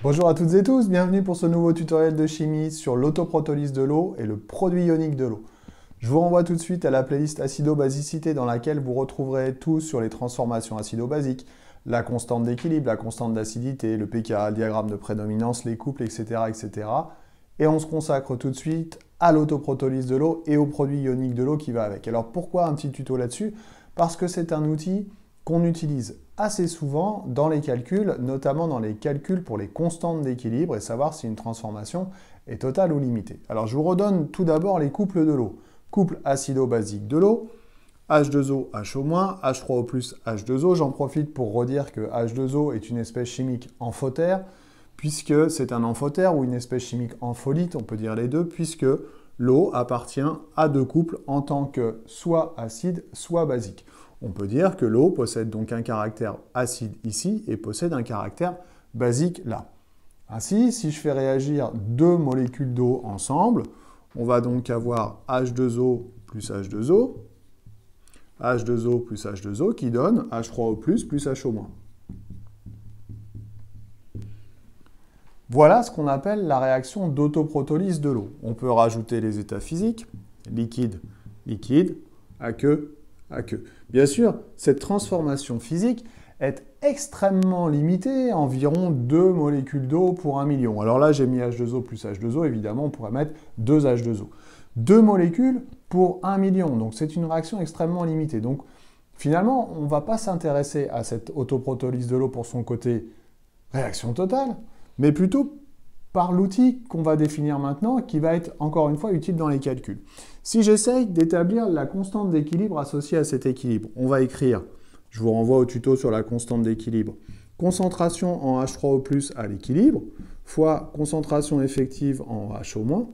Bonjour à toutes et tous, bienvenue pour ce nouveau tutoriel de chimie sur l'autoprotolyse de l'eau et le produit ionique de l'eau. Je vous renvoie tout de suite à la playlist acido-basicité dans laquelle vous retrouverez tout sur les transformations acido-basiques, la constante d'équilibre, la constante d'acidité, le pKa, le diagramme de prédominance, les couples, etc., etc. Et on se consacre tout de suite à l'autoprotolyse de l'eau et au produit ionique de l'eau qui va avec. Alors pourquoi un petit tuto là-dessus? Parce que c'est un outil qu'on utilise assez souvent dans les calculs, notamment dans les calculs pour les constantes d'équilibre et savoir si une transformation est totale ou limitée. Alors je vous redonne tout d'abord les couples de l'eau. Couple acido-basique de l'eau, H2O, HO-, H3O+, H2O. J'en profite pour redire que H2O est une espèce chimique amphotère, puisque c'est un amphotère ou une espèce chimique ampholyte, on peut dire les deux, puisque l'eau appartient à deux couples en tant que soit acide, soit basique. On peut dire que l'eau possède donc un caractère acide ici et possède un caractère basique là. Ainsi, si je fais réagir deux molécules d'eau ensemble, on va donc avoir H2O plus H2O, H2O plus H2O qui donne H3O+, plus HO-. Voilà ce qu'on appelle la réaction d'autoprotolyse de l'eau. On peut rajouter les états physiques, liquide, liquide, aqueux, aqueux. Bien sûr, cette transformation physique est extrêmement limitée, environ 2 molécules d'eau pour 1 million. Alors là, j'ai mis H2O plus H2O, évidemment, on pourrait mettre 2 H2O. 2 molécules pour 1 million, donc c'est une réaction extrêmement limitée. Donc finalement, on ne va pas s'intéresser à cette autoprotolyse de l'eau pour son côté réaction totale, mais plutôt par l'outil qu'on va définir maintenant, qui va être encore une fois utile dans les calculs. Si j'essaye d'établir la constante d'équilibre associée à cet équilibre, on va écrire, je vous renvoie au tuto sur la constante d'équilibre, concentration en H3O+ à l'équilibre, fois concentration effective en HO-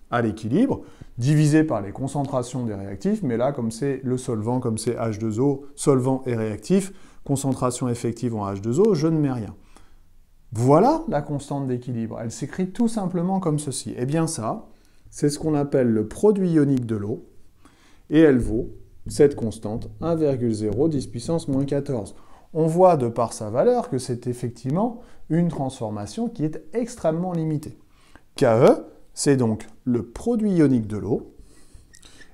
à l'équilibre, divisé par les concentrations des réactifs, mais là, comme c'est le solvant, comme c'est H2O, solvant et réactif, concentration effective en H2O, je ne mets rien. Voilà la constante d'équilibre. Elle s'écrit tout simplement comme ceci. Eh bien ça, c'est ce qu'on appelle le produit ionique de l'eau, et elle vaut, cette constante, 1,0 10 puissance moins 14. On voit de par sa valeur que c'est effectivement une transformation qui est extrêmement limitée. Ke, c'est donc le produit ionique de l'eau,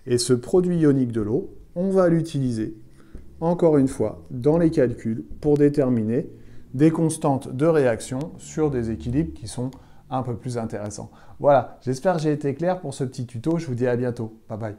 et ce produit ionique de l'eau, on va l'utiliser, encore une fois, dans les calculs pour déterminer des constantes de réaction sur des équilibres qui sont un peu plus intéressants. Voilà, j'espère que j'ai été clair pour ce petit tuto. Je vous dis à bientôt. Bye bye.